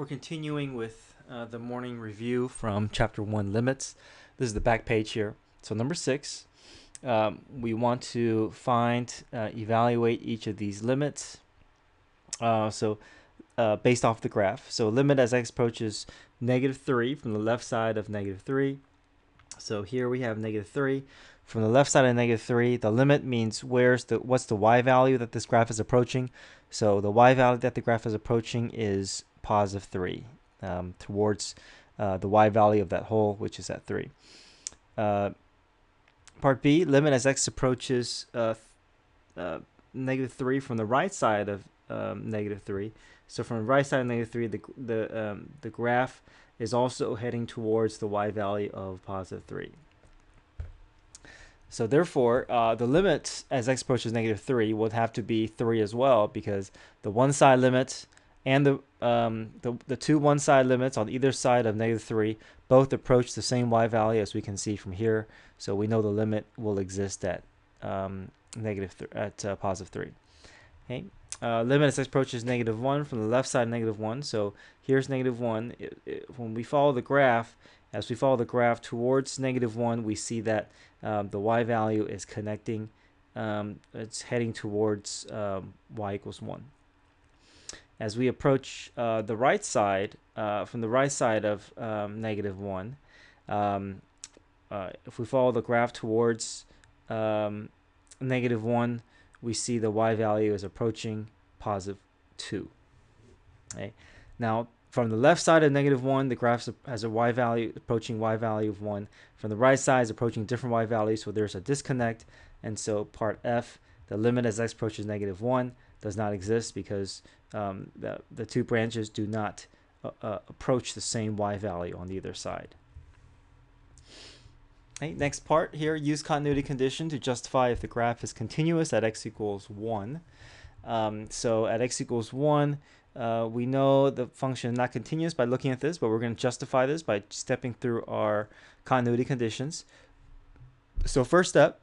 We're continuing with the morning review from Chapter 1, Limits. This is the back page here. So number 6, we want to evaluate each of these limits. Based off the graph. So limit as x approaches -3 from the left side of -3. So here we have -3. From the left side of -3, the limit means what's the y value that this graph is approaching. So the y value that the graph is approaching is +3 towards the y value of that hole, which is at 3. Part B, limit as x approaches -3 from the right side of -3. So from the right side of -3, the graph is also heading towards the y value of +3. So therefore, the limit as x approaches -3 would have to be 3 as well, because the one side limit and the two one side limits on either side of -3 both approach the same y value, as we can see from here. So we know the limit will exist at +3. Okay. Limit as x approaches -1 from the left side of -1. So here's -1. When we follow the graph, as we follow the graph towards -1, we see that the y value is connecting. It's heading towards y equals 1. As we approach the right side, from the right side of -1, if we follow the graph towards -1, we see the y value is approaching +2. Okay. Now, from the left side of -1, the graph has a y value approaching y value of 1. From the right side is approaching different y values, so there's a disconnect. And so part F, the limit as x approaches -1, does not exist because the two branches do not approach the same y value on either side. Okay, next part here, use continuity condition to justify if the graph is continuous at x equals 1. So at x equals 1, we know the function is not continuous by looking at this, but we're going to justify this by stepping through our continuity conditions. So first step,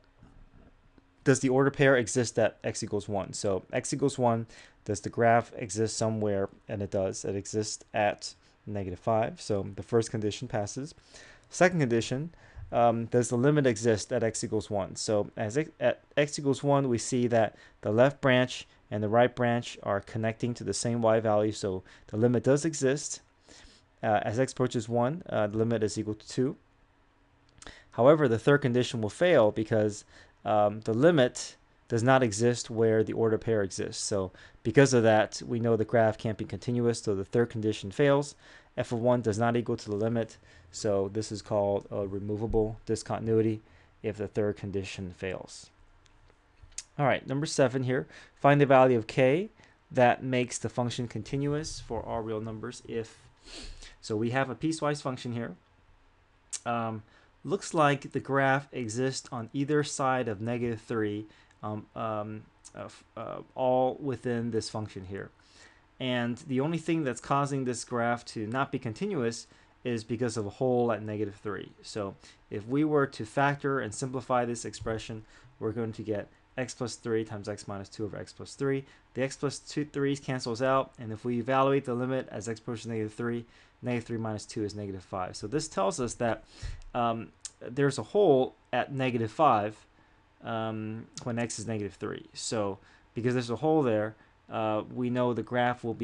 does the order pair exist at x equals 1? So x equals 1, does the graph exist somewhere? And it does. It exists at -5. So the first condition passes. Second condition, does the limit exist at x equals 1? So at x equals 1, we see that the left branch and the right branch are connecting to the same y value, so the limit does exist. As x approaches 1, the limit is equal to 2. However, the third condition will fail because the limit does not exist where the order pair exists. So because of that, we know the graph can't be continuous, so the third condition fails. F of 1 does not equal to the limit, so this is called a removable discontinuity if the third condition fails. All right, number 7 here. Find the value of k that makes the function continuous for all real numbers if. So we have a piecewise function here. Looks like the graph exists on either side of -3, all within this function here. And the only thing that's causing this graph to not be continuous is because of a hole at -3. So if we were to factor and simplify this expression, we're going to get x plus 3 times x minus 2 over x plus 3. The x plus 3's cancels out, and if we evaluate the limit as x approaches -3, -3 minus 2 is -5. So this tells us that there's a hole at -5 when x is -3. So because there's a hole there, we know the graph will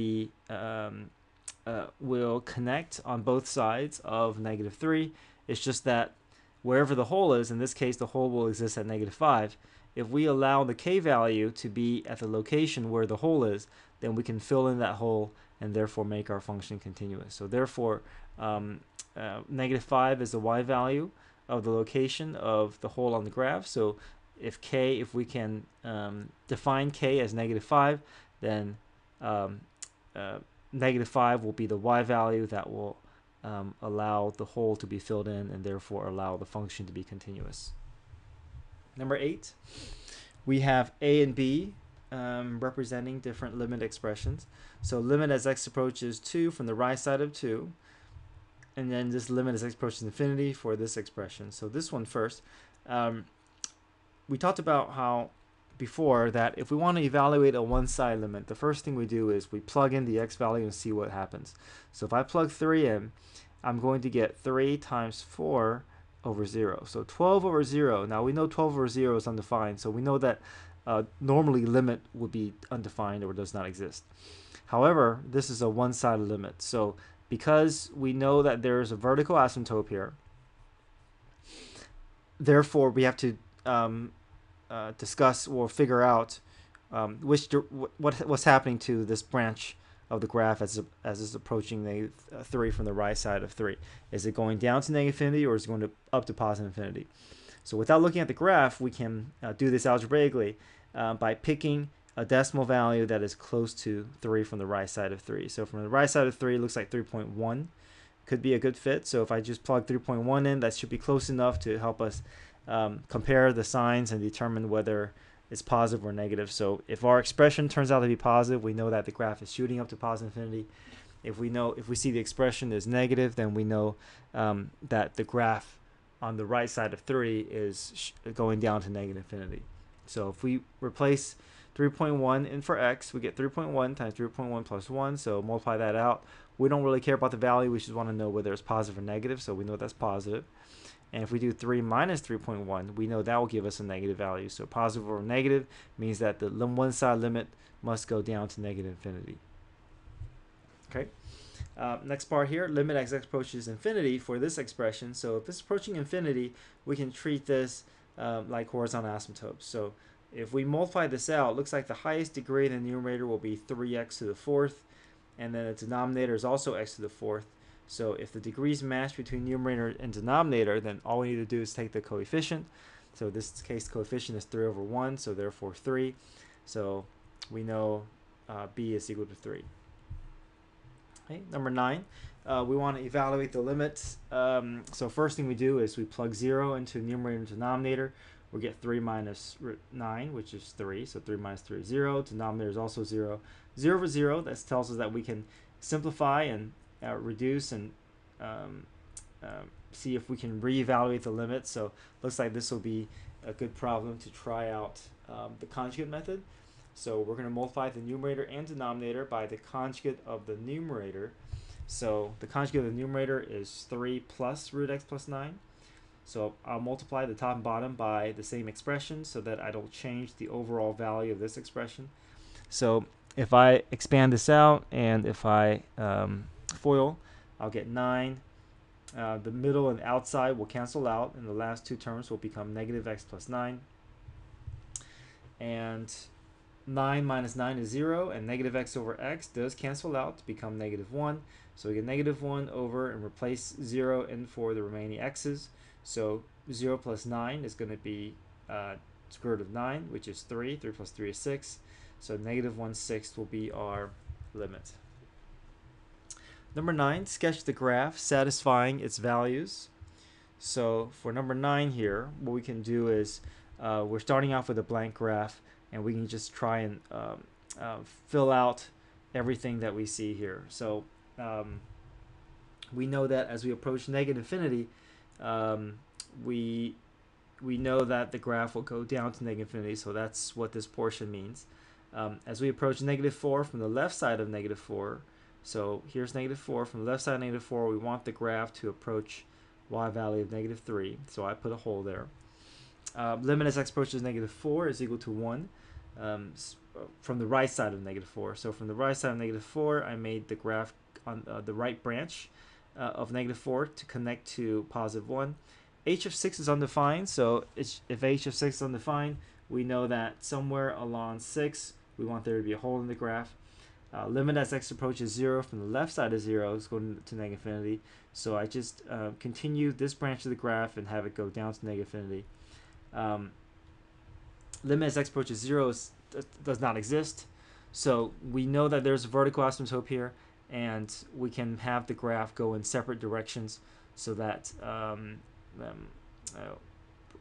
connect on both sides of -3. It's just that wherever the hole is, in this case the hole will exist at -5. If we allow the k value to be at the location where the hole is, then we can fill in that hole and therefore make our function continuous. So therefore, -5 is the y value of the location of the hole on the graph. So if we can define k as -5, then -5 will be the y value that will allow the hole to be filled in and therefore allow the function to be continuous. Number 8, we have a and b representing different limit expressions. So limit as x approaches 2 from the right side of 2, and then this limit as x approaches infinity for this expression. So this one first. We talked about how before that if we want to evaluate a one-side limit, the first thing we do is we plug in the x value and see what happens. So if I plug 3 in, I'm going to get 3 times 4 over 0. So 12 over 0. Now we know 12 over 0 is undefined, so we know that normally limit would be undefined or does not exist. However, this is a one-sided limit. So because we know that there is a vertical asymptote here, therefore we have to discuss or figure out what's happening to this branch of the graph as it's approaching -3 from the right side of 3. Is it going down to -infinity or is it going up to positive infinity? So without looking at the graph, we can do this algebraically by picking a decimal value that is close to 3 from the right side of 3. So from the right side of 3, it looks like 3.1 could be a good fit. So if I just plug 3.1 in, that should be close enough to help us compare the signs and determine whether it's positive or negative. So if our expression turns out to be positive, we know that the graph is shooting up to positive infinity. If we see the expression is negative, then we know that the graph on the right side of 3 is going down to -infinity. So if we replace 3.1 in for x, we get 3.1 times 3.1 plus 1, so multiply that out. We don't really care about the value, we just want to know whether it's positive or negative, so we know that's positive. And if we do 3 minus 3.1, we know that will give us a negative value. So positive or negative means that the one-side limit must go down to -infinity. Okay. Next part here, limit as x approaches infinity for this expression. So if it's approaching infinity, we can treat this like horizontal asymptotes. So if we multiply this out, it looks like the highest degree in the numerator will be 3x to the 4th, and then the denominator is also x to the 4th. So if the degrees match between numerator and denominator, then all we need to do is take the coefficient. So in this case, the coefficient is 3 over 1, so therefore 3. So we know b is equal to 3. Okay, number 9, we want to evaluate the limits. So first thing we do is we plug 0 into numerator and denominator. We get 3 minus 9, which is 3. So 3 minus 3 is 0. Denominator is also 0. 0 over 0, that tells us that we can simplify and reduce and see if we can reevaluate the limit. So looks like this will be a good problem to try out the conjugate method. So we're going to multiply the numerator and denominator by the conjugate of the numerator. So the conjugate of the numerator is 3 plus root x plus 9. So I'll multiply the top and bottom by the same expression so that I don't change the overall value of this expression. So if I expand this out and if I FOIL, I'll get 9. The middle and outside will cancel out, and the last two terms will become -x plus 9. And 9 minus 9 is 0, and -x over x does cancel out to become -1. So we get -1 over and replace 0 in for the remaining x's. So 0 plus 9 is going to be square root of 9, which is 3. 3 plus 3 is 6. So -1/6 will be our limit. Number 9, sketch the graph satisfying its values. So for number 9 here, what we can do is we're starting off with a blank graph, and we can just try and fill out everything that we see here. So we know that as we approach -infinity, we know that the graph will go down to -infinity, so that's what this portion means. As we approach -4 from the left side of -4, so here's -4, from the left side of -4, we want the graph to approach y value of -3, so I put a hole there. Limit as x approaches -4 is equal to 1 from the right side of -4. So from the right side of -4, I made the graph on the right branch of -4 to connect to +1. H of 6 is undefined, so if h of 6 is undefined, we know that somewhere along 6, we want there to be a hole in the graph. Limit as x approaches 0 from the left side of 0 is going to -infinity. So I just continue this branch of the graph and have it go down to -infinity. Limit as x approaches 0 does not exist. So we know that there's a vertical asymptote here, and we can have the graph go in separate directions so that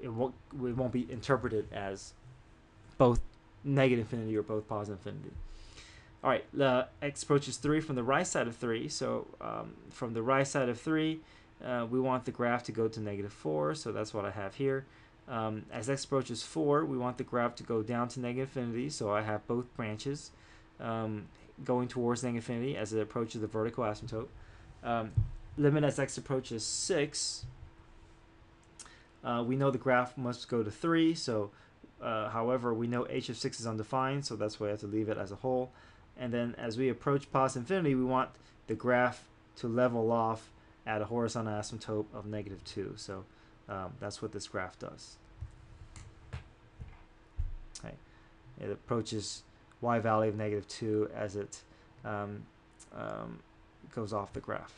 it won't be interpreted as both -infinity or both +infinity. All right, the x approaches 3 from the right side of 3. So from the right side of 3, we want the graph to go to -4. So that's what I have here. As x approaches 4, we want the graph to go down to negative infinity, so I have both branches going towards negative infinity as it approaches the vertical asymptote. Limit as x approaches 6, we know the graph must go to 3, so however, we know h of 6 is undefined, so that's why I have to leave it as a whole. And then as we approach positive infinity, we want the graph to level off at a horizontal asymptote of negative 2. So that's what this graph does. Okay. It approaches y value of negative 2 as it goes off the graph.